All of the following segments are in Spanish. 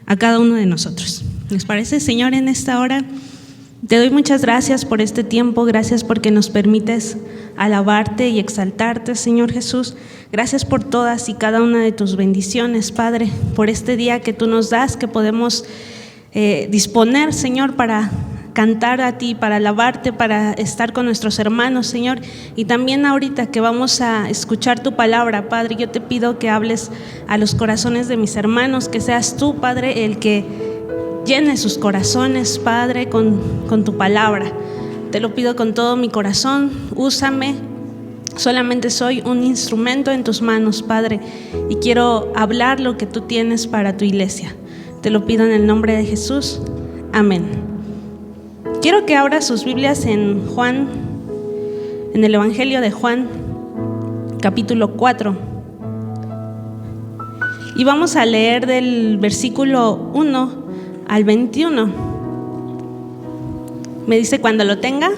a cada uno de nosotros. ¿Les parece, Señor, en esta hora? Te doy muchas gracias por este tiempo, gracias porque nos permites alabarte y exaltarte, Señor Jesús. Gracias por todas y cada una de tus bendiciones, Padre, por este día que tú nos das, que podemos disponer, Señor, para cantar a ti, para alabarte, para estar con nuestros hermanos, Señor. Y también ahorita que vamos a escuchar tu palabra, Padre, yo te pido que hables a los corazones de mis hermanos, que seas tú, Padre, el que llene sus corazones, Padre, con tu palabra. Te lo pido con todo mi corazón, úsame. Solamente soy un instrumento en tus manos, Padre, y quiero hablar lo que tú tienes para tu iglesia. Te lo pido en el nombre de Jesús. Amén. Quiero que abra sus Biblias en Juan, en el Evangelio de Juan, capítulo 4. Y vamos a leer del versículo 1 al 21. Me dice cuando lo tenga.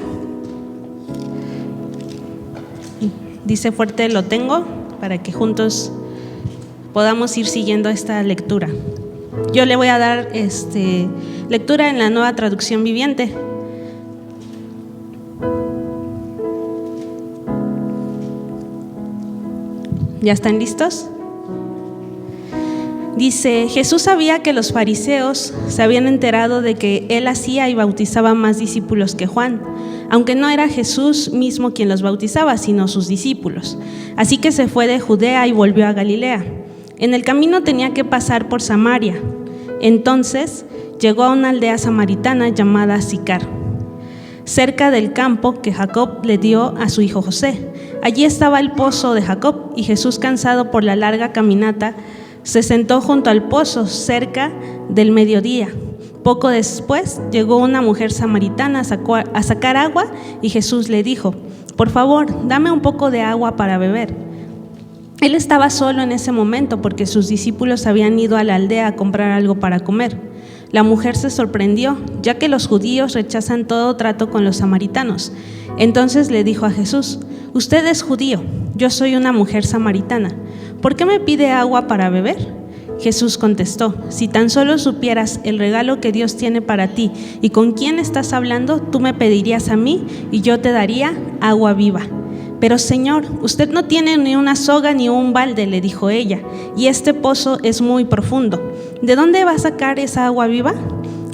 Dice fuerte, lo tengo, para que juntos podamos ir siguiendo esta lectura. Yo le voy a dar lectura en la Nueva Traducción Viviente. ¿Ya están listos? Dice: Jesús sabía que los fariseos se habían enterado de que él hacía y bautizaba más discípulos que Juan, aunque no era Jesús mismo quien los bautizaba, sino sus discípulos. Así que se fue de Judea y volvió a Galilea. En el camino tenía que pasar por Samaria. Entonces llegó a una aldea samaritana llamada Sicar, cerca del campo que Jacob le dio a su hijo José. Allí estaba el pozo de Jacob, y Jesús, cansado por la larga caminata, se sentó junto al pozo cerca del mediodía. Poco después llegó una mujer samaritana a sacar agua, y Jesús le dijo: por favor, dame un poco de agua para beber. Él estaba solo en ese momento porque sus discípulos habían ido a la aldea a comprar algo para comer. La mujer se sorprendió, ya que los judíos rechazan todo trato con los samaritanos. Entonces le dijo a Jesús: usted es judío, yo soy una mujer samaritana. ¿Por qué me pide agua para beber? Jesús contestó: si tan solo supieras el regalo que Dios tiene para ti y con quién estás hablando, tú me pedirías a mí y yo te daría agua viva. Pero Señor, usted no tiene ni una soga ni un balde, le dijo ella, y este pozo es muy profundo. ¿De dónde va a sacar esa agua viva?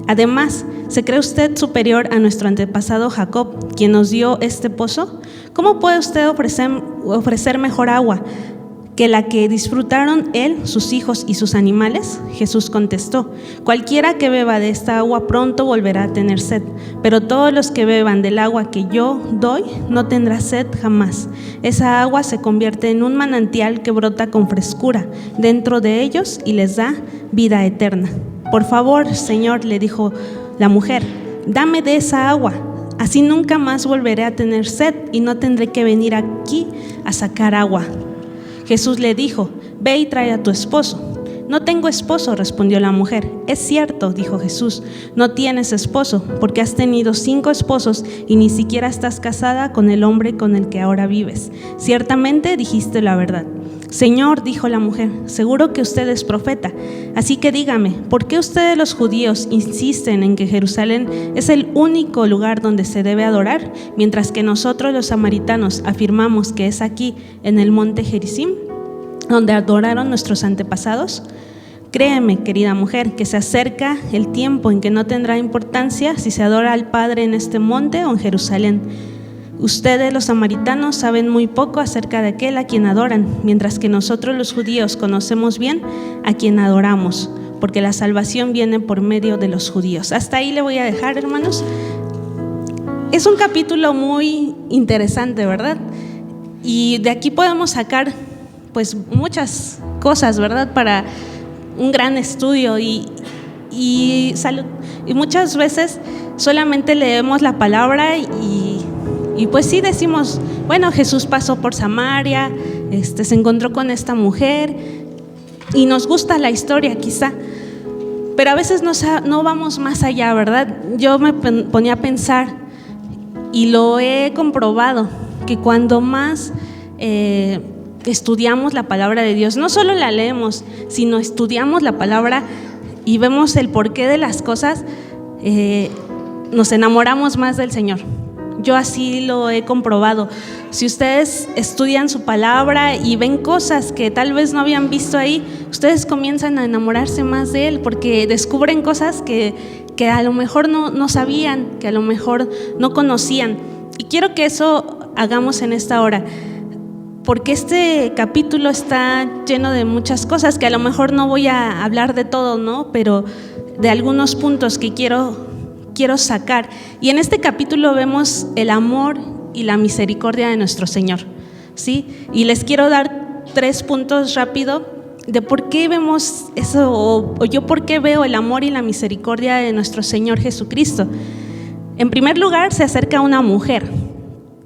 Además, ¿se cree usted superior a nuestro antepasado Jacob, quien nos dio este pozo? ¿Cómo puede usted ofrecer mejor agua que la que disfrutaron él, sus hijos y sus animales? Jesús contestó: cualquiera que beba de esta agua pronto volverá a tener sed, pero todos los que beban del agua que yo doy no tendrá sed jamás. Esa agua se convierte en un manantial que brota con frescura dentro de ellos y les da vida eterna. Por favor, Señor, le dijo la mujer, dame de esa agua. Así nunca más volveré a tener sed y no tendré que venir aquí a sacar agua. Jesús le dijo: ve y trae a tu esposo. No tengo esposo, respondió la mujer. Es cierto, dijo Jesús, no tienes esposo, porque has tenido 5 esposos y ni siquiera estás casada con el hombre con el que ahora vives. Ciertamente dijiste la verdad. Señor, dijo la mujer, seguro que usted es profeta. Así que dígame, ¿por qué ustedes los judíos insisten en que Jerusalén es el único lugar donde se debe adorar, mientras que nosotros los samaritanos afirmamos que es aquí, en el monte Gerizim, donde adoraron nuestros antepasados? Créeme, querida mujer, que se acerca el tiempo en que no tendrá importancia si se adora al Padre en este monte o en Jerusalén. Ustedes, los samaritanos, saben muy poco acerca de aquel a quien adoran, mientras que nosotros los judíos conocemos bien a quien adoramos, porque la salvación viene por medio de los judíos. Hasta ahí le voy a dejar, hermanos. Es un capítulo muy interesante, ¿verdad? Y de aquí podemos sacar pues muchas cosas, ¿verdad? Para un gran estudio y muchas veces solamente leemos la palabra y pues sí decimos, bueno, Jesús pasó por Samaria, se encontró con esta mujer y nos gusta la historia quizá, pero a veces no vamos más allá, ¿verdad? Yo me ponía a pensar y lo he comprobado, que cuando más estudiamos la palabra de Dios, no solo la leemos, sino estudiamos la palabra y vemos el porqué de las cosas, nos enamoramos más del Señor. Yo así lo he comprobado. Si ustedes estudian su palabra y ven cosas que tal vez no habían visto ahí, ustedes comienzan a enamorarse más de Él, porque descubren cosas que a lo mejor no sabían, que a lo mejor no conocían. Y quiero que eso hagamos en esta hora, porque este capítulo está lleno de muchas cosas que a lo mejor no voy a hablar de todo, ¿no? Pero de algunos puntos que quiero sacar. Y en este capítulo vemos el amor y la misericordia de nuestro Señor, ¿sí? Y les quiero dar 3 puntos rápido de por qué vemos eso, o yo por qué veo el amor y la misericordia de nuestro Señor Jesucristo. En primer lugar, se acerca una mujer.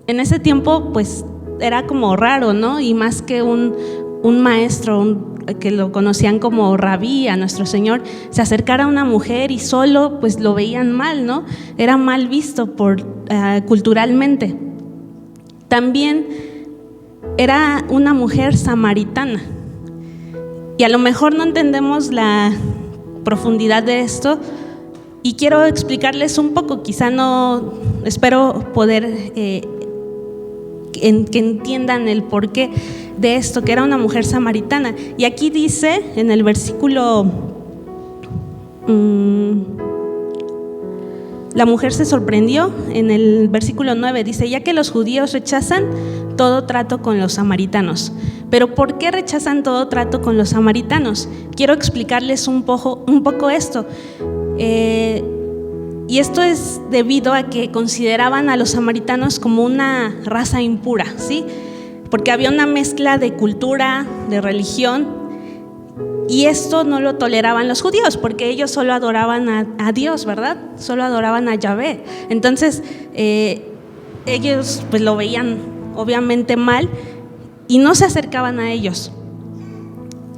En ese tiempo, pues, era como raro, ¿no? Y más que un maestro, que lo conocían como rabí, a nuestro Señor, se acercara a una mujer y solo pues lo veían mal, ¿no? Era mal visto culturalmente. También era una mujer samaritana. Y a lo mejor no entendemos la profundidad de esto, y quiero explicarles un poco, quizá no, espero poder que entiendan el porqué de esto, que era una mujer samaritana. Y aquí dice en el versículo, la mujer se sorprendió, en el versículo 9 dice, ya que los judíos rechazan todo trato con los samaritanos. Pero ¿por qué rechazan todo trato con los samaritanos? Quiero explicarles un poco esto. Y esto es debido a que consideraban a los samaritanos como una raza impura, ¿sí? Porque había una mezcla de cultura, de religión, y esto no lo toleraban los judíos, porque ellos solo adoraban a Dios, ¿verdad? Solo adoraban a Yahvé. Entonces, ellos pues lo veían obviamente mal y no se acercaban a ellos.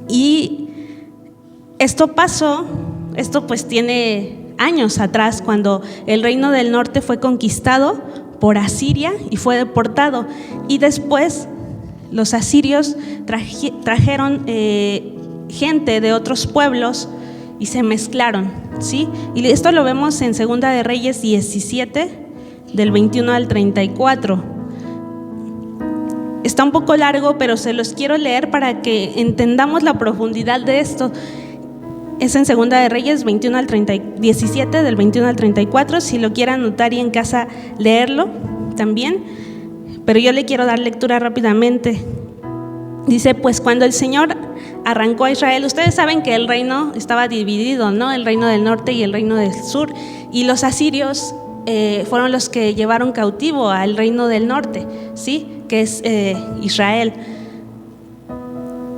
Y esto pues tiene años atrás, cuando el reino del norte fue conquistado por Asiria y fue deportado, y después los asirios trajeron gente de otros pueblos y se mezclaron, ¿sí? Y esto lo vemos en Segunda de Reyes 17, del 21 al 34. Está un poco largo, pero se los quiero leer para que entendamos la profundidad de esto. Es en Segunda de Reyes 17, del 21 al 34, si lo quieren anotar y en casa leerlo también, pero yo le quiero dar lectura rápidamente. Dice, pues cuando el Señor arrancó a Israel, ustedes saben que el reino estaba dividido, ¿no? El reino del norte y el reino del sur, y los asirios fueron los que llevaron cautivo al reino del norte, ¿sí? Que es Israel.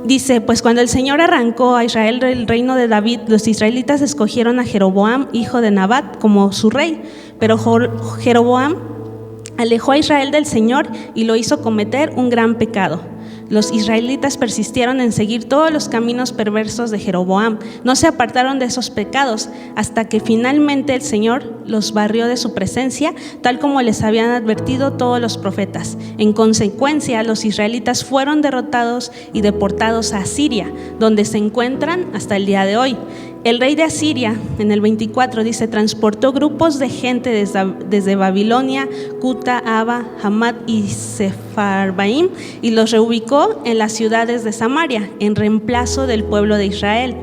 Dice, pues cuando el Señor arrancó a Israel el reino de David, los israelitas escogieron a Jeroboam, hijo de Nabat, como su rey. Pero Jeroboam alejó a Israel del Señor y lo hizo cometer un gran pecado. Los israelitas persistieron en seguir todos los caminos perversos de Jeroboam. No se apartaron de esos pecados hasta que finalmente el Señor los barrió de su presencia, tal como les habían advertido todos los profetas. En consecuencia, los israelitas fueron derrotados y deportados a Asiria, donde se encuentran hasta el día de hoy. El rey de Asiria, en el 24, dice, transportó grupos de gente desde Babilonia, Cuta, Aba, Hamat y Sefarbaim, y los reubicó en las ciudades de Samaria, en reemplazo del pueblo de Israel.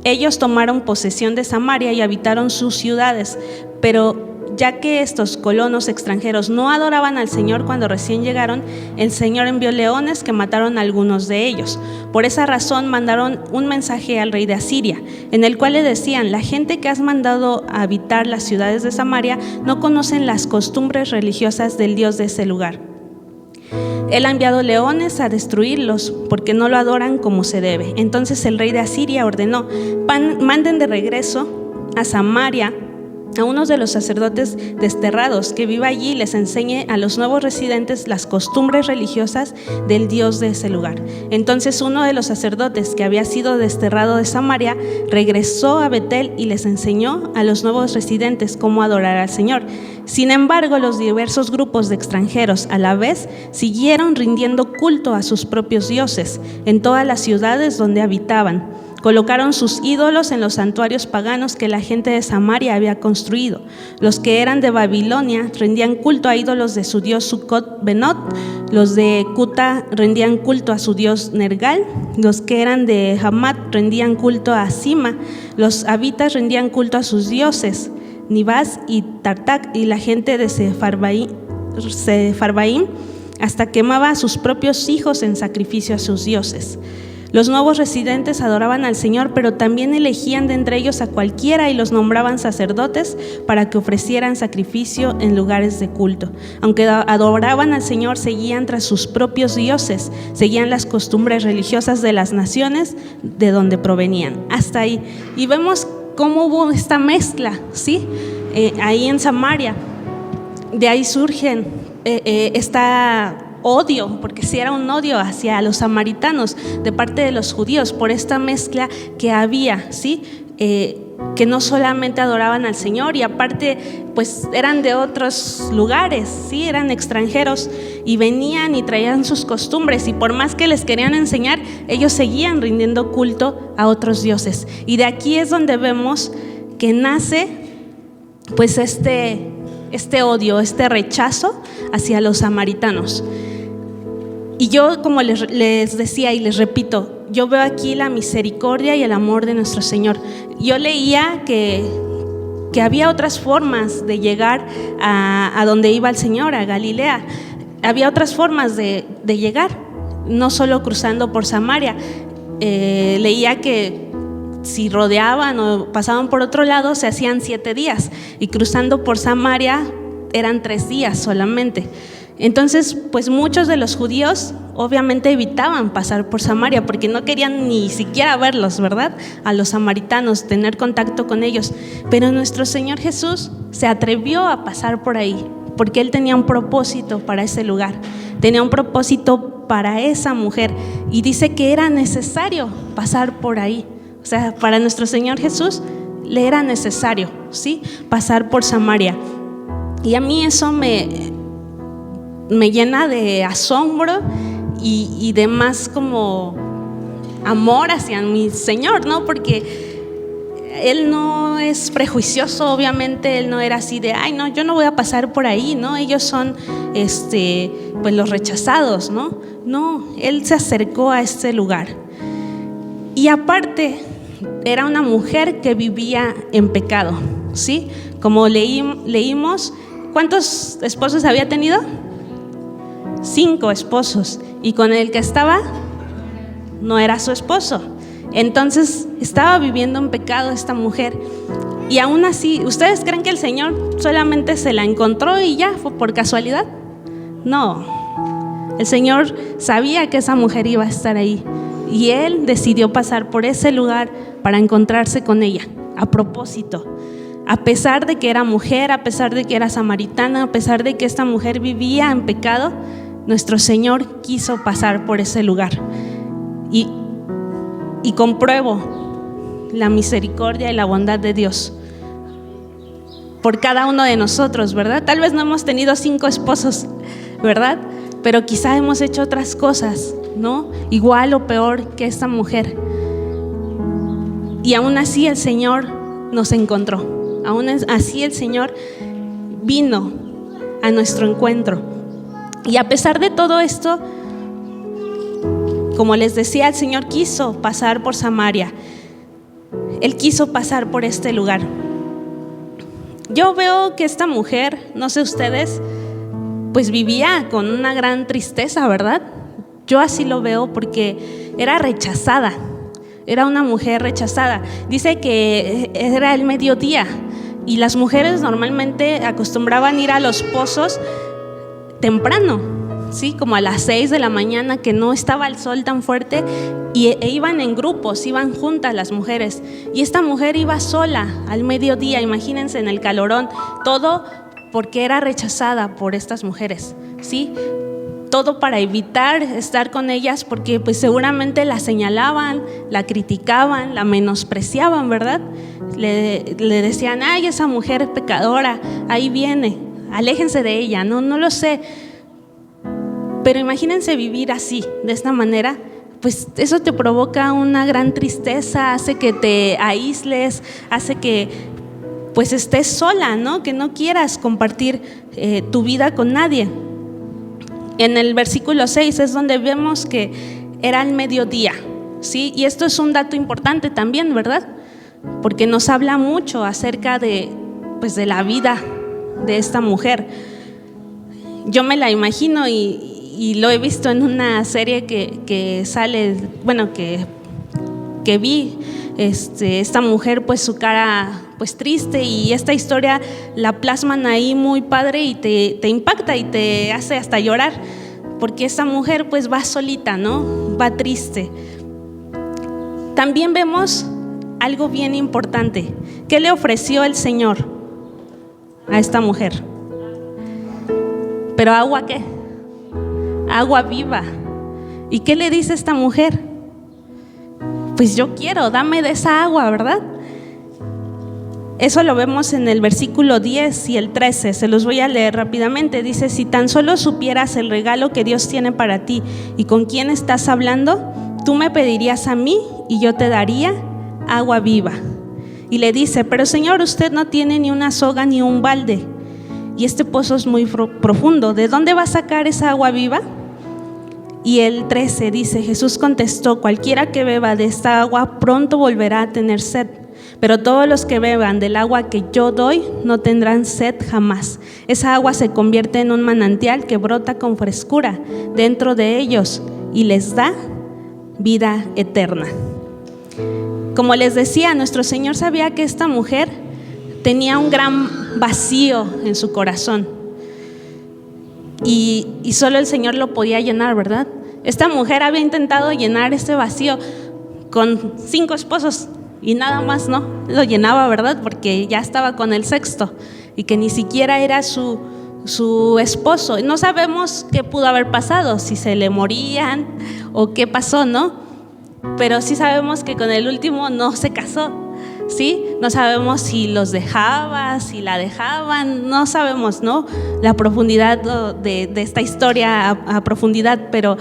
Ellos tomaron posesión de Samaria y habitaron sus ciudades, pero ya que estos colonos extranjeros no adoraban al Señor cuando recién llegaron, el Señor envió leones que mataron a algunos de ellos. Por esa razón mandaron un mensaje al rey de Asiria, en el cual le decían, la gente que has mandado a habitar las ciudades de Samaria no conocen las costumbres religiosas del Dios de ese lugar. Él ha enviado leones a destruirlos porque no lo adoran como se debe. Entonces el rey de Asiria ordenó, manden de regreso a Samaria a uno de los sacerdotes desterrados que viva allí, les enseñe a los nuevos residentes las costumbres religiosas del Dios de ese lugar. Entonces uno de los sacerdotes que había sido desterrado de Samaria regresó a Betel y les enseñó a los nuevos residentes cómo adorar al Señor. Sin embargo, los diversos grupos de extranjeros a la vez siguieron rindiendo culto a sus propios dioses en todas las ciudades donde habitaban. Colocaron sus ídolos en los santuarios paganos que la gente de Samaria había construido. Los que eran de Babilonia rendían culto a ídolos de su dios Sucot-Benot. Los de Cuta rendían culto a su dios Nergal. Los que eran de Hamat rendían culto a Sima. Los habitas rendían culto a sus dioses Nibás y Tartak. Y la gente de Sefarbaim hasta quemaba a sus propios hijos en sacrificio a sus dioses. Los nuevos residentes adoraban al Señor, pero también elegían de entre ellos a cualquiera y los nombraban sacerdotes para que ofrecieran sacrificio en lugares de culto. Aunque adoraban al Señor, seguían tras sus propios dioses, seguían las costumbres religiosas de las naciones de donde provenían. Hasta ahí. Y vemos cómo hubo esta mezcla, ¿sí? Ahí en Samaria. De ahí surgen esta odio, porque sí era un odio hacia los samaritanos de parte de los judíos por esta mezcla que había, ¿sí? Que no solamente adoraban al Señor y aparte pues eran de otros lugares, ¿sí? Eran extranjeros y venían y traían sus costumbres, y por más que les querían enseñar, ellos seguían rindiendo culto a otros dioses. Y de aquí es donde vemos que nace pues este odio, este rechazo hacia los samaritanos. Y yo, como les decía y les repito, yo veo aquí la misericordia y el amor de nuestro Señor. Yo leía que había otras formas de llegar a donde iba el Señor, a Galilea. Había otras formas de llegar, no solo cruzando por Samaria. Leía que si rodeaban o pasaban por otro lado, se hacían 7 días, y cruzando por Samaria eran 3 días solamente. Entonces, pues muchos de los judíos obviamente evitaban pasar por Samaria porque no querían ni siquiera verlos, ¿verdad? A los samaritanos, tener contacto con ellos. Pero nuestro Señor Jesús se atrevió a pasar por ahí porque Él tenía un propósito para ese lugar, tenía un propósito para esa mujer, y dice que era necesario pasar por ahí. O sea, para nuestro Señor Jesús le era necesario, ¿sí? Pasar por Samaria. Y a mí eso me llena de asombro y de más como amor hacia mi Señor, ¿no? Porque Él no es prejuicioso, obviamente. Él no era así de, ay, no, yo no voy a pasar por ahí, ¿no? Ellos son, pues los rechazados, ¿no? No, Él se acercó a este lugar. Y aparte, era una mujer que vivía en pecado, ¿sí? Como leímos, ¿cuántos esposos había tenido? 5 esposos, y con el que estaba no era su esposo. Entonces estaba viviendo en pecado esta mujer, y aún así, ¿ustedes creen que el Señor solamente se la encontró y ya fue por casualidad? No, el Señor sabía que esa mujer iba a estar ahí, y Él decidió pasar por ese lugar para encontrarse con ella a propósito. A pesar de que era mujer, a pesar de que era samaritana, a pesar de que esta mujer vivía en pecado, nuestro Señor quiso pasar por ese lugar. Y compruebo la misericordia y la bondad de Dios por cada uno de nosotros, ¿verdad? Tal vez no hemos tenido 5 esposos, ¿verdad? Pero quizá hemos hecho otras cosas, ¿no? Igual o peor que esta mujer. Y aún así el Señor nos encontró. Aún así el Señor vino a nuestro encuentro. Y a pesar de todo esto, como les decía, el Señor quiso pasar por Samaria. Él quiso pasar por este lugar. Yo veo que esta mujer, no sé ustedes, pues vivía con una gran tristeza, ¿verdad? Yo así lo veo porque era rechazada. Era una mujer rechazada. Dice que era el mediodía y las mujeres normalmente acostumbraban ir a los pozos temprano, ¿sí? Como a las 6 de la mañana, que no estaba el sol tan fuerte, e iban en grupos, iban juntas las mujeres. Y esta mujer iba sola al mediodía, imagínense, en el calorón, todo porque era rechazada por estas mujeres, ¿sí? Todo para evitar estar con ellas, porque pues seguramente la señalaban, la criticaban, la menospreciaban, ¿verdad? Le decían, ay, esa mujer es pecadora, ahí viene, aléjense de ella, no lo sé. Pero imagínense vivir así, de esta manera, pues eso te provoca una gran tristeza, hace que te aísles, hace que pues estés sola, ¿no? Que no quieras compartir tu vida con nadie. En el versículo 6 es donde vemos que era el mediodía, ¿sí? Y esto es un dato importante también, ¿verdad? Porque nos habla mucho acerca de la vida de esta mujer. Yo me la imagino y lo he visto en una serie que sale, bueno, que vi, esta mujer, pues su cara pues triste, y esta historia la plasman ahí muy padre y te impacta y te hace hasta llorar, porque esta mujer pues va solita, ¿no? Va triste. También vemos algo bien importante. ¿Qué le ofreció el Señor a esta mujer? ¿Pero agua qué? Agua viva. ¿Y qué le dice esta mujer? Pues yo quiero, dame de esa agua, ¿verdad? Eso lo vemos en el versículo 10 y el 13, se los voy a leer rápidamente. Dice, si tan solo supieras el regalo que Dios tiene para ti y con quién estás hablando, tú me pedirías a mí y yo te daría agua viva. Y le dice, pero Señor, usted no tiene ni una soga ni un balde, y este pozo es muy profundo, ¿de dónde va a sacar esa agua viva? Y el 13 dice, Jesús contestó, cualquiera que beba de esta agua pronto volverá a tener sed, pero todos los que beban del agua que yo doy no tendrán sed jamás. Esa agua se convierte en un manantial que brota con frescura dentro de ellos y les da vida eterna. Como les decía, nuestro Señor sabía que esta mujer tenía un gran vacío en su corazón y solo el Señor lo podía llenar, ¿verdad? Esta mujer había intentado llenar ese vacío con 5 esposos y nada más no lo llenaba, ¿verdad? Porque ya estaba con el 6º y que ni siquiera era su esposo. No sabemos qué pudo haber pasado, si se le morían o qué pasó, ¿no? Pero sí sabemos que con el último no se casó, ¿sí? No sabemos si los dejaba, si la dejaban, no sabemos, ¿no? La profundidad de esta historia a profundidad, pero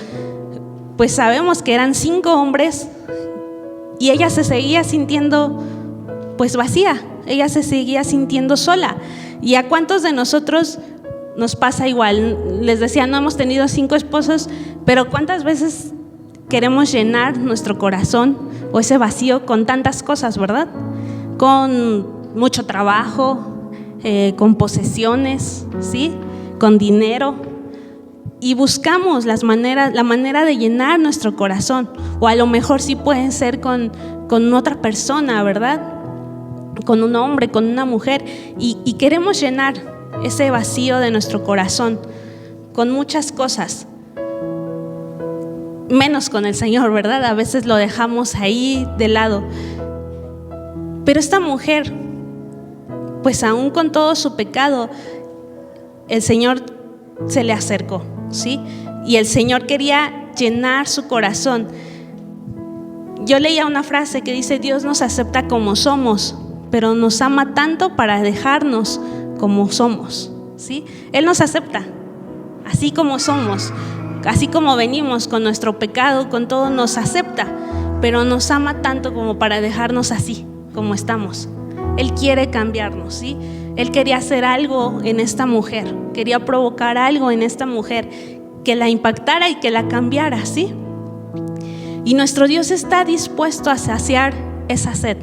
pues sabemos que eran 5 hombres y ella se seguía sintiendo pues vacía, ella se seguía sintiendo sola. ¿Y a cuántos de nosotros nos pasa igual? Les decía, no hemos tenido 5 esposos, pero ¿cuántas veces queremos llenar nuestro corazón o ese vacío con tantas cosas, verdad? Con mucho trabajo, con posesiones, ¿sí? Con dinero, y buscamos la manera de llenar nuestro corazón, o a lo mejor sí pueden ser con otra persona, ¿verdad? Con un hombre, con una mujer, y queremos llenar ese vacío de nuestro corazón con muchas cosas, menos con el Señor, ¿verdad? A veces lo dejamos ahí de lado. Pero esta mujer, pues aún con todo su pecado, el Señor se le acercó, ¿sí? Y el Señor quería llenar su corazón. Yo leía una frase que dice, Dios nos acepta como somos, pero nos ama tanto para dejarnos como somos, ¿sí? Él nos acepta así como somos, así como venimos con nuestro pecado, con todo, nos acepta, pero nos ama tanto como para dejarnos así como estamos. Él quiere cambiarnos, ¿sí? Él quería hacer algo en esta mujer, quería provocar algo en esta mujer que la impactara y que la cambiara, ¿sí? Y nuestro Dios está dispuesto a saciar esa sed.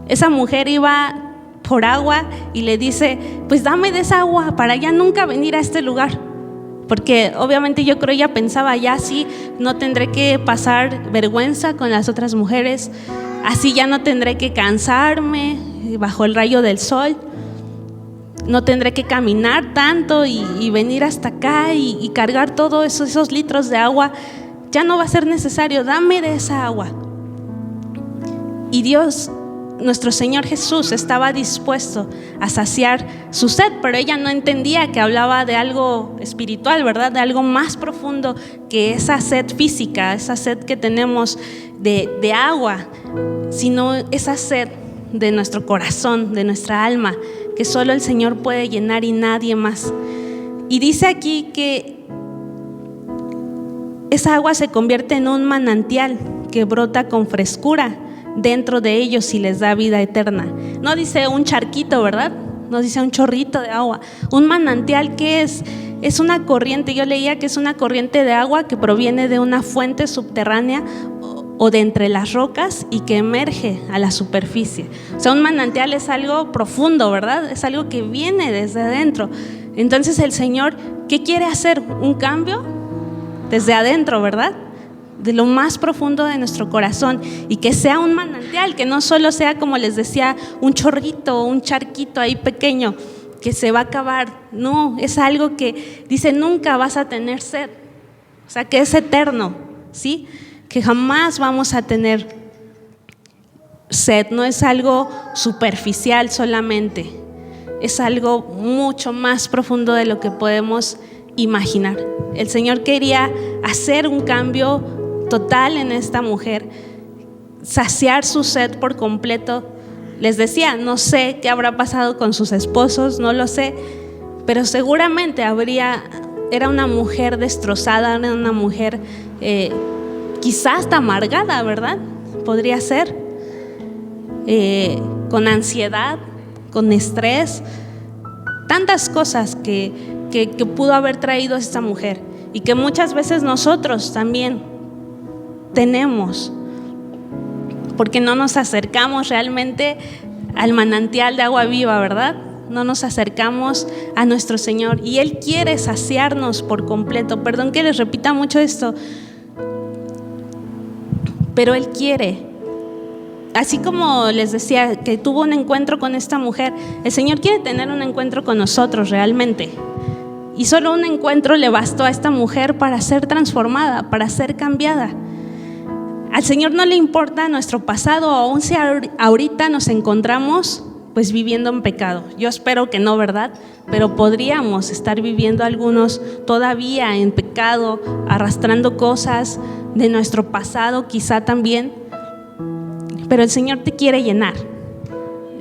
Esa mujer iba por agua y le dice, pues dame de esa agua para ya nunca venir a este lugar. Porque obviamente yo creo ella pensaba, ya sí, no tendré que pasar vergüenza con las otras mujeres, así ya no tendré que cansarme bajo el rayo del sol. no tendré que caminar tanto y venir hasta acá y cargar todos esos litros de agua. Ya no va a ser necesario, dame de esa agua. Y Dios, nuestro Señor Jesús, estaba dispuesto a saciar su sed, pero ella no entendía que hablaba de algo espiritual, ¿verdad? De algo más profundo que esa sed física, esa sed que tenemos de agua, sino esa sed de nuestro corazón, de nuestra alma, que solo el Señor puede llenar y nadie más. Y dice aquí que esa agua se convierte en un manantial que brota con frescura dentro de ellos y les da vida eterna. No dice un charquito, ¿verdad? No dice un chorrito de agua. Un manantial, ¿qué es? Es una corriente. Yo leía que es una corriente de agua que proviene de una fuente subterránea o de entre las rocas y que emerge a la superficie. O sea, un manantial es algo profundo, ¿verdad? Es algo que viene desde adentro. Entonces el Señor, ¿qué quiere hacer? Un cambio desde adentro, ¿verdad? De lo más profundo de nuestro corazón, y que sea un manantial, que no solo sea, como les decía, un chorrito o un charquito ahí pequeño que se va a acabar. No, es algo que dice nunca vas a tener sed, o sea, que es eterno, ¿sí? Que jamás vamos a tener sed. No es algo superficial solamente, es algo mucho más profundo de lo que podemos imaginar. El Señor quería hacer un cambio total en esta mujer, saciar su sed por completo. Les decía, no sé qué habrá pasado con sus esposos, no lo sé, pero seguramente era una mujer destrozada, era una mujer quizás hasta amargada, ¿verdad? Podría ser, con ansiedad, con estrés, tantas cosas que pudo haber traído esta mujer, y que muchas veces nosotros también tenemos, porque no nos acercamos realmente al manantial de agua viva, ¿verdad? No nos acercamos a nuestro Señor, y Él quiere saciarnos por completo. Perdón que les repita mucho esto, pero Él quiere. Así como les decía que tuvo un encuentro con esta mujer, el Señor quiere tener un encuentro con nosotros realmente. Y solo un encuentro le bastó a esta mujer para ser transformada, para ser cambiada. Al Señor no le importa nuestro pasado, aun si ahorita nos encontramos pues viviendo en pecado. Yo espero que no, ¿verdad? Pero podríamos estar viviendo algunos todavía en pecado, arrastrando cosas de nuestro pasado quizá también. Pero el Señor te quiere llenar.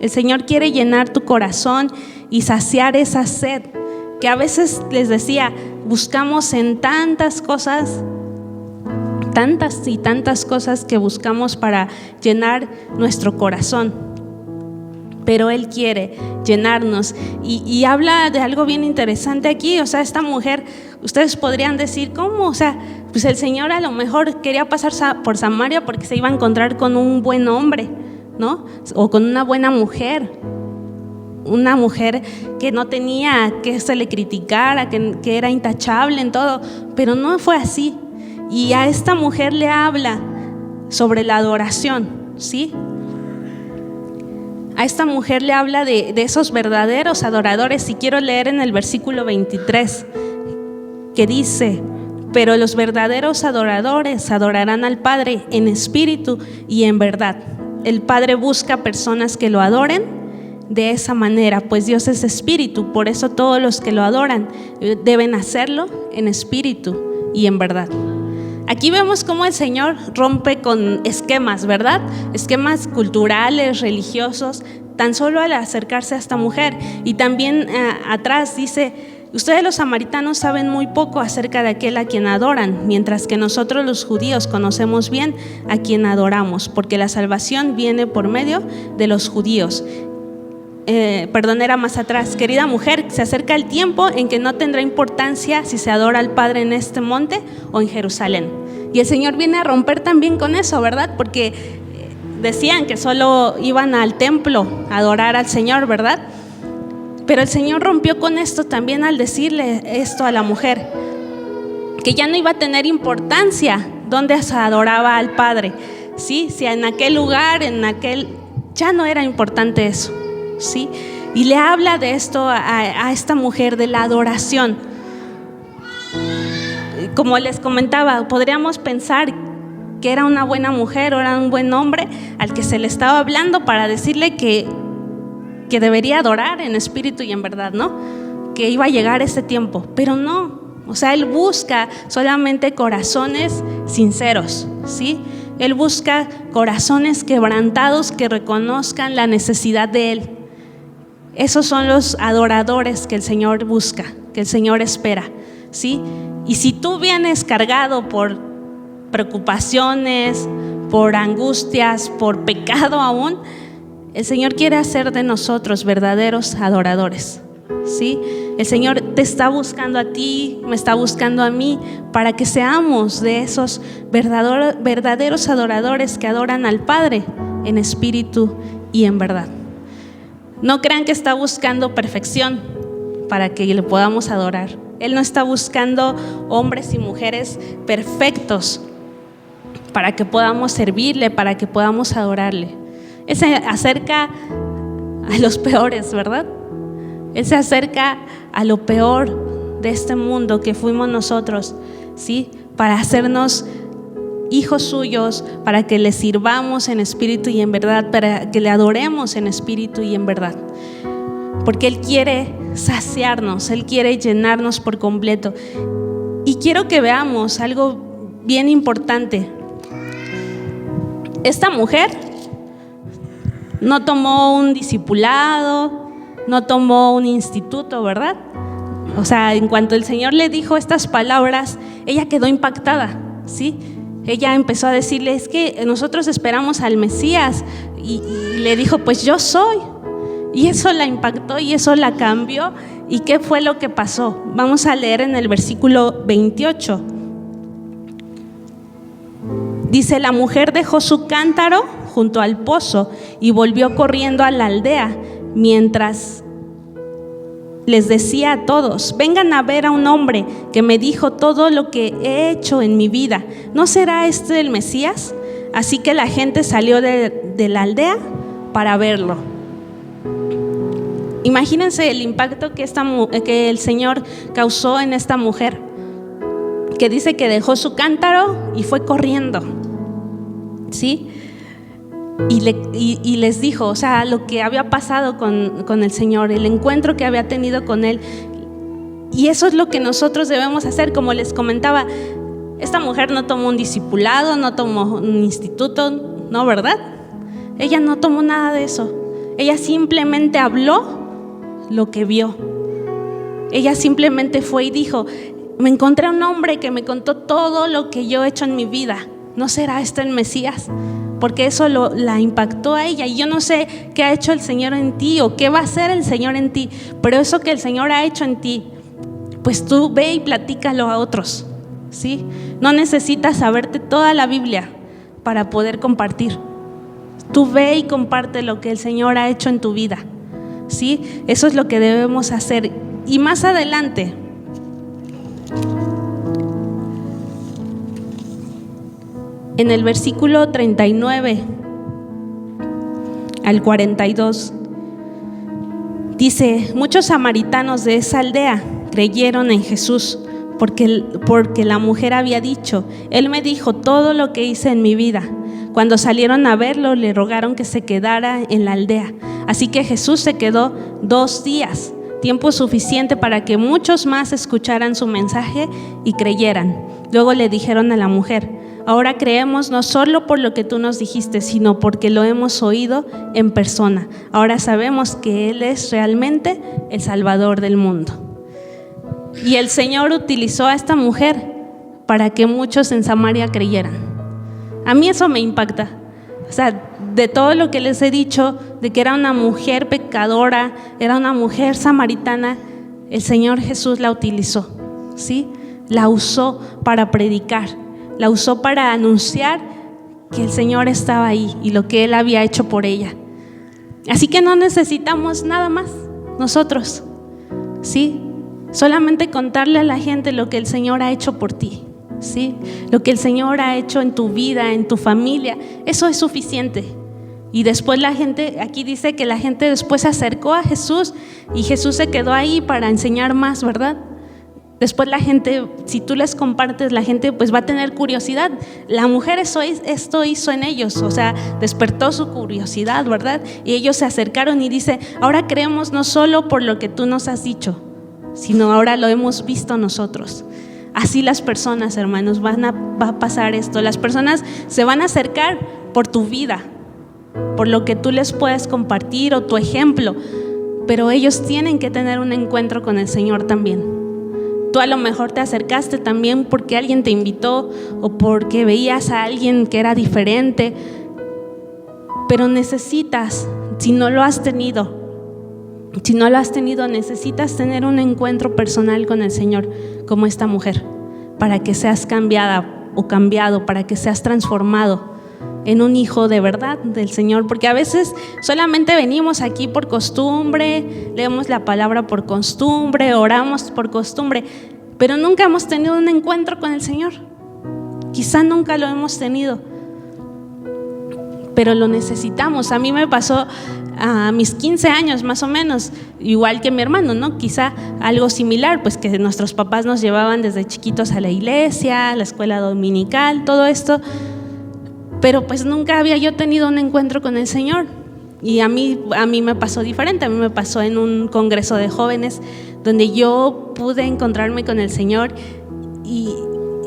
El Señor quiere llenar tu corazón y saciar esa sed que a veces, les decía, buscamos en tantas cosas, tantas y tantas cosas que buscamos para llenar nuestro corazón. Pero Él quiere llenarnos, y habla de algo bien interesante aquí. O sea, esta mujer, ustedes podrían decir, ¿cómo? O sea, pues el Señor a lo mejor quería pasar por Samaria porque se iba a encontrar con un buen hombre, ¿no? O con una buena mujer. Una mujer que no tenía que se le criticara, que era intachable en todo, pero no fue así. Y a esta mujer le habla sobre la adoración, ¿sí? A esta mujer le habla de esos verdaderos adoradores, y quiero leer en el versículo 23, que dice: pero los verdaderos adoradores adorarán al Padre en espíritu y en verdad. El Padre busca personas que lo adoren de esa manera, pues Dios es espíritu. Por eso todos los que lo adoran deben hacerlo en espíritu y en verdad. Aquí vemos cómo el Señor rompe con esquemas, ¿verdad? Esquemas culturales, religiosos, tan solo al acercarse a esta mujer. Y también atrás dice: ustedes los samaritanos saben muy poco acerca de aquel a quien adoran, mientras que nosotros los judíos conocemos bien a quien adoramos, porque la salvación viene por medio de los judíos. Era más atrás. Querida mujer, se acerca el tiempo en que no tendrá importancia si se adora al Padre en este monte o en Jerusalén. Y el Señor viene a romper también con eso, ¿verdad? Porque decían que solo iban al templo a adorar al Señor, ¿verdad? Pero el Señor rompió con esto también al decirle esto a la mujer, que ya no iba a tener importancia dónde se adoraba al Padre, ¿sí? Si en aquel lugar, ya no era importante eso, ¿sí? Y le habla de esto a esta mujer, de la adoración. Como les comentaba, podríamos pensar que era una buena mujer o era un buen hombre al que se le estaba hablando para decirle que debería adorar en espíritu y en verdad, ¿no? Que iba a llegar ese tiempo, pero no. O sea, Él busca solamente corazones sinceros, ¿sí? Él busca corazones quebrantados que reconozcan la necesidad de Él. Esos son los adoradores que el Señor busca, que el Señor espera, ¿sí? Y si tú vienes cargado por preocupaciones, por angustias, por pecado aún, el Señor quiere hacer de nosotros verdaderos adoradores, ¿sí? El Señor te está buscando a ti, me está buscando a mí, para que seamos de esos verdaderos adoradores que adoran al Padre en espíritu y en verdad. No crean que está buscando perfección para que le podamos adorar. Él no está buscando hombres y mujeres perfectos para que podamos servirle, para que podamos adorarle. Él se acerca a los peores, ¿verdad? Él se acerca a lo peor de este mundo que fuimos nosotros, ¿sí? Para hacernos hijos suyos, para que le sirvamos en espíritu y en verdad, para que le adoremos en espíritu y en verdad. Porque Él quiere saciarnos, Él quiere llenarnos por completo. Y quiero que veamos algo bien importante. Esta mujer no tomó un discipulado, no tomó un instituto, ¿verdad? O sea, en cuanto el Señor le dijo estas palabras, ella quedó impactada, ¿sí? Ella empezó a decirle, es que nosotros esperamos al Mesías, y le dijo, pues yo soy. Y eso la impactó y eso la cambió. ¿Y qué fue lo que pasó? Vamos a leer en el versículo 28. Dice, la mujer dejó su cántaro junto al pozo y volvió corriendo a la aldea, mientras les decía a todos, vengan a ver a un hombre que me dijo todo lo que he hecho en mi vida. ¿No será este el Mesías? Así que la gente salió de la aldea para verlo. Imagínense el impacto que el Señor causó en esta mujer, que dice que dejó su cántaro y fue corriendo, ¿sí? Y les dijo, o sea, lo que había pasado con el Señor, el encuentro que había tenido con Él. Y eso es lo que nosotros debemos hacer. Como les comentaba, esta mujer no tomó un discipulado, no tomó un instituto, ¿no, verdad? Ella no tomó nada de eso. Ella simplemente habló lo que vio. Ella simplemente fue y dijo, me encontré a un hombre que me contó todo lo que yo he hecho en mi vida. ¿No será este el Mesías? Porque eso la impactó a ella. Y yo no sé qué ha hecho el Señor en ti o qué va a hacer el Señor en ti, pero eso que el Señor ha hecho en ti, pues tú ve y platícalo a otros, ¿sí? No necesitas saberte toda la Biblia para poder compartir. Tú ve y comparte lo que el Señor ha hecho en tu vida, ¿sí? Eso es lo que debemos hacer. Y más adelante, en el versículo 39 al 42, dice, muchos samaritanos de esa aldea creyeron en Jesús porque la mujer había dicho, Él me dijo todo lo que hice en mi vida. Cuando salieron a verlo, le rogaron que se quedara en la aldea. Así que Jesús se quedó 2 días, tiempo suficiente para que muchos más escucharan su mensaje y creyeran. Luego le dijeron a la mujer, ahora creemos no solo por lo que tú nos dijiste, sino porque lo hemos oído en persona. Ahora sabemos que Él es realmente el Salvador del mundo. Y el Señor utilizó a esta mujer para que muchos en Samaria creyeran. A mí eso me impacta. O sea, de todo lo que les he dicho, de que era una mujer pecadora, era una mujer samaritana, el Señor Jesús la utilizó, ¿sí? La usó para predicar, la usó para anunciar que el Señor estaba ahí y lo que Él había hecho por ella. Así que no necesitamos nada más nosotros, ¿sí? Solamente contarle a la gente lo que el Señor ha hecho por ti, ¿sí? Lo que el Señor ha hecho en tu vida, en tu familia, eso es suficiente. Y después la gente, aquí dice que la gente después se acercó a Jesús y Jesús se quedó ahí para enseñar más, ¿verdad? Después la gente, si tú les compartes, la gente pues va a tener curiosidad. La mujer esto hizo en ellos, o sea, despertó su curiosidad, ¿verdad? Y ellos se acercaron y dice, ahora creemos no solo por lo que tú nos has dicho, sino ahora lo hemos visto nosotros. Así las personas, hermanos, va a pasar esto. Las personas se van a acercar por tu vida, por lo que tú les puedes compartir o tu ejemplo, pero ellos tienen que tener un encuentro con el Señor también. Tú a lo mejor te acercaste también porque alguien te invitó o porque veías a alguien que era diferente, pero necesitas, si no lo has tenido, necesitas tener un encuentro personal con el Señor, como esta mujer, para que seas cambiada o cambiado, para que seas transformado en un hijo de verdad del Señor. Porque a veces solamente venimos aquí por costumbre, leemos la palabra por costumbre, oramos por costumbre, pero nunca hemos tenido un encuentro con el Señor. Quizá nunca lo hemos tenido, pero lo necesitamos. A mí me pasó a mis 15 años más o menos, igual que mi hermano, ¿no? Quizá algo similar, pues que nuestros papás nos llevaban desde chiquitos a la iglesia, a la escuela dominical, todo esto, pero pues nunca había yo tenido un encuentro con el Señor. Y a mí me pasó diferente. A mí me pasó en un congreso de jóvenes donde yo pude encontrarme con el Señor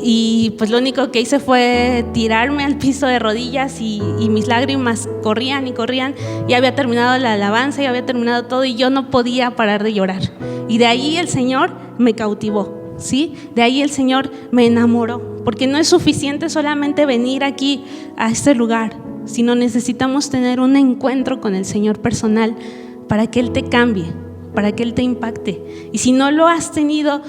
y pues lo único que hice fue tirarme al piso de rodillas y mis lágrimas corrían y corrían. Ya había terminado la alabanza, ya había terminado todo y yo no podía parar de llorar. Y de ahí el Señor me cautivó, ¿sí? De ahí el Señor me enamoró, porque no es suficiente solamente venir aquí a este lugar, sino necesitamos tener un encuentro con el Señor personal para que Él te cambie, para que Él te impacte. Y si no lo has tenido,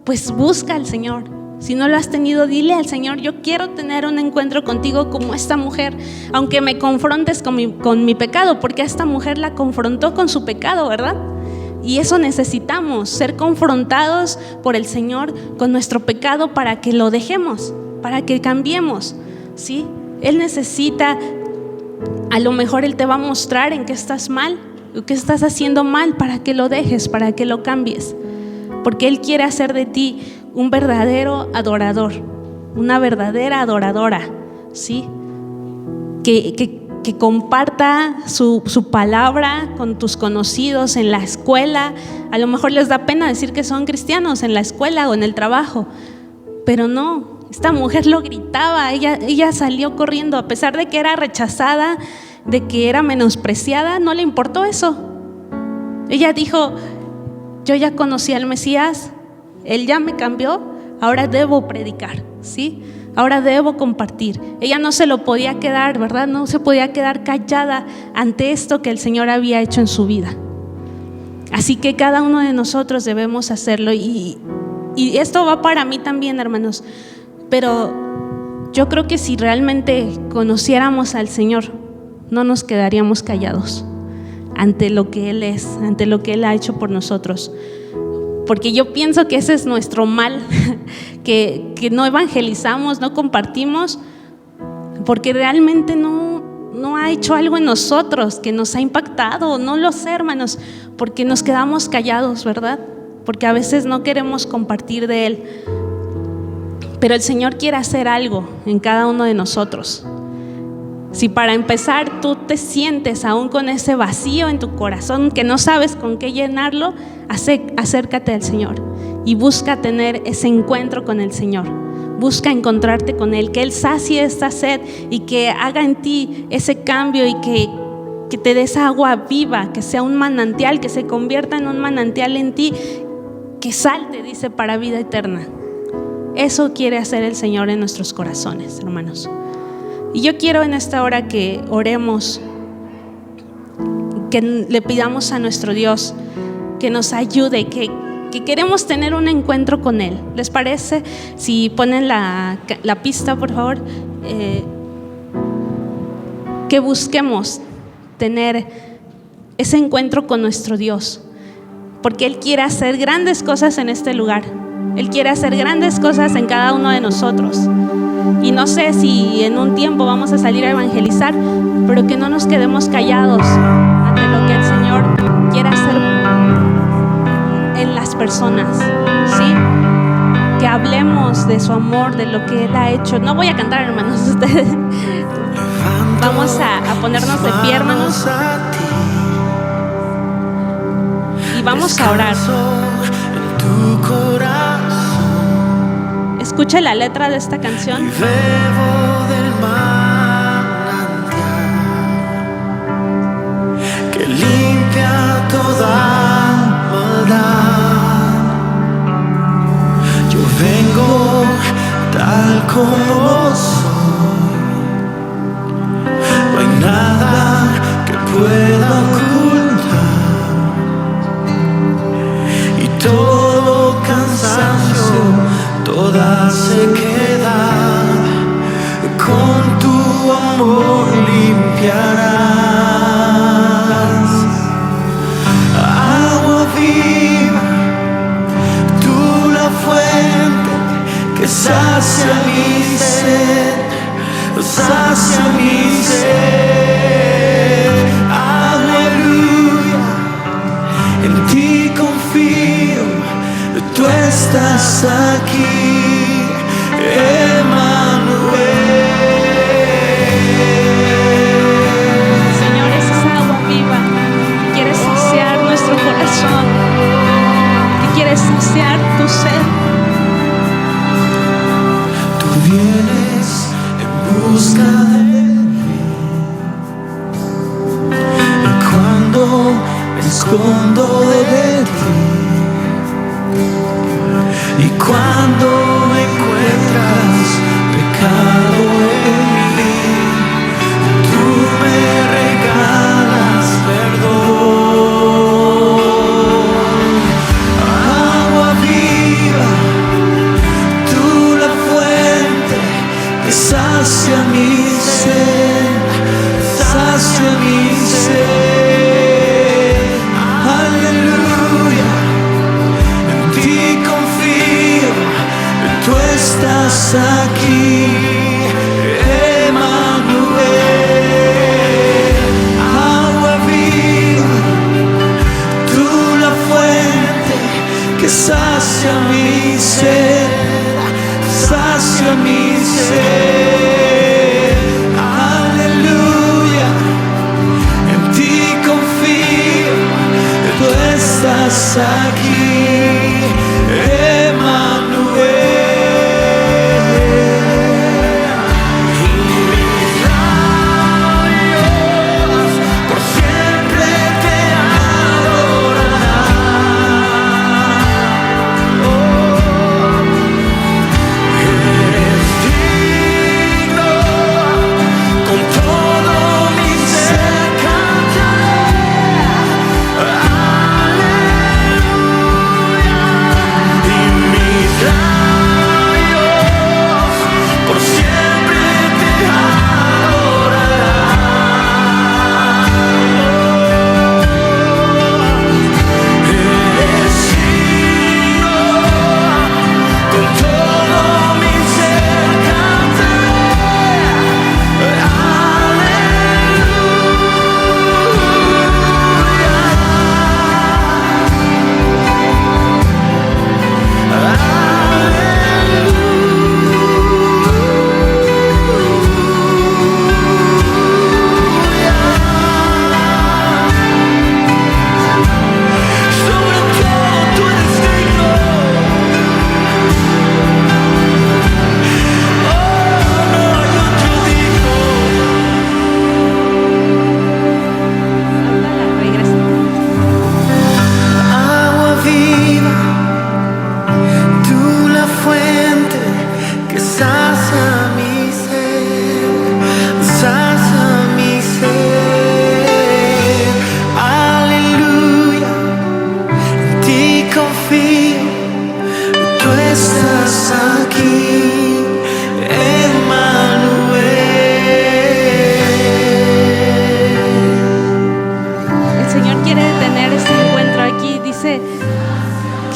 pues busca al Señor. Si no lo has tenido, dile al Señor, yo quiero tener un encuentro contigo como esta mujer, aunque me confrontes con mi pecado, porque a esta mujer la confrontó con su pecado, ¿verdad? Y eso necesitamos, ser confrontados por el Señor con nuestro pecado para que lo dejemos, para que cambiemos, ¿sí? Él necesita, a lo mejor Él te va a mostrar en qué estás mal, qué estás haciendo mal, para que lo dejes, para que lo cambies. Porque Él quiere hacer de ti un verdadero adorador, una verdadera adoradora, ¿sí? Que comparta su palabra con tus conocidos en la escuela. A lo mejor les da pena decir que son cristianos en la escuela o en el trabajo, pero no, esta mujer lo gritaba, ella salió corriendo, a pesar de que era rechazada, de que era menospreciada, no le importó eso. Ella dijo, yo ya conocí al Mesías, Él ya me cambió, ahora debo predicar, ¿sí? Ahora debo compartir. Ella no se lo podía quedar, ¿verdad? No se podía quedar callada ante esto que el Señor había hecho en su vida. Así que cada uno de nosotros debemos hacerlo. Y esto va para mí también, hermanos. Pero yo creo que si realmente conociéramos al Señor, no nos quedaríamos callados ante lo que Él es, ante lo que Él ha hecho por nosotros. Porque yo pienso que ese es nuestro mal, que no evangelizamos, no compartimos, porque realmente no ha hecho algo en nosotros que nos ha impactado. No lo sé, hermanos, porque nos quedamos callados, ¿verdad? Porque a veces no queremos compartir de Él. Pero el Señor quiere hacer algo en cada uno de nosotros. Si para empezar tú te sientes aún con ese vacío en tu corazón, que no sabes con qué llenarlo, acércate al Señor y busca tener ese encuentro con el Señor. Busca encontrarte con Él, que Él sacie esta sed y que haga en ti ese cambio y que te dé esa agua viva, que sea un manantial, que se convierta en un manantial en ti, que salte, dice, para vida eterna. Eso quiere hacer el Señor en nuestros corazones, hermanos. Y yo quiero en esta hora que oremos, que le pidamos a nuestro Dios que nos ayude, que queremos tener un encuentro con Él. ¿Les parece? Si ponen la pista, por favor, que busquemos tener ese encuentro con nuestro Dios, porque Él quiere hacer grandes cosas en este lugar. Él quiere hacer grandes cosas en cada uno de nosotros. Y no sé si en un tiempo vamos a salir a evangelizar, pero que no nos quedemos callados ante lo que el Señor quiere hacer en las personas, ¿sí? Que hablemos de su amor, de lo que Él ha hecho. No voy a cantar, hermanos, ustedes. Vamos a ponernos de pie, hermanos, y vamos a orar. Escuche la letra de esta canción. Bebo del manantial que limpia toda maldad. Yo vengo tal como soy. No hay nada que pueda ocultar. Y todo cansancio, toda sequedad, con tu amor limpiarás. Agua viva, tú la fuente que sacia mi sed, sacia mi sed. Aleluya, en ti confío, tú estás aquí, Emmanuel. Señor, esa es agua viva que quiere saciar nuestro corazón, que quiere saciar tu sed. Tú vienes en busca de mí, y cuando me escondo de ti, y cuando me encuentras pecado en mí, tú me regalas perdón. Agua viva, tú la fuente que sacia mi sed, sacia mi sed. Aleluya, tú estás aquí, Emmanuel. Agua viva, tú la fuente que sacia mi sed, sacia mi sed. Aleluya, en ti confío, tú estás aquí, Emmanuel.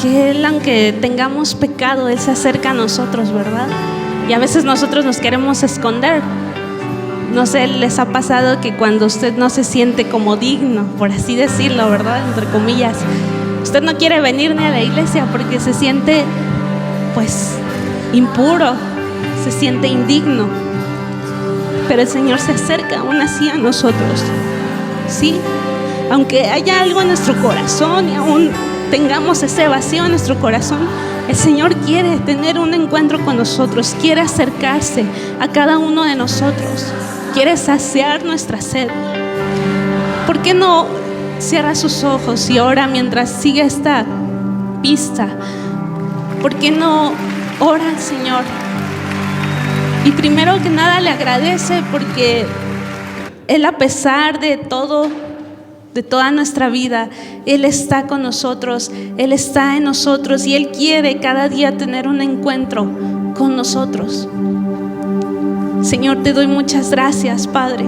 que Él, aunque tengamos pecado, Él se acerca a nosotros, ¿verdad? Y a veces nosotros nos queremos esconder. No sé, les ha pasado que cuando usted no se siente como digno, por así decirlo, ¿verdad? Entre comillas, usted no quiere venir ni a la iglesia porque se siente, pues, impuro, se siente indigno. Pero el Señor se acerca aún así a nosotros, ¿sí? Aunque haya algo en nuestro corazón y aún tengamos ese vacío en nuestro corazón, el Señor quiere tener un encuentro con nosotros, quiere acercarse a cada uno de nosotros, quiere saciar nuestra sed. ¿Por qué no cierra sus ojos y ora mientras sigue esta pista? ¿Por qué no ora al Señor? Y primero que nada le agradece porque Él, a pesar de todo, de toda nuestra vida, Él está con nosotros, Él está en nosotros y Él quiere cada día tener un encuentro con nosotros. Señor, te doy muchas gracias, Padre.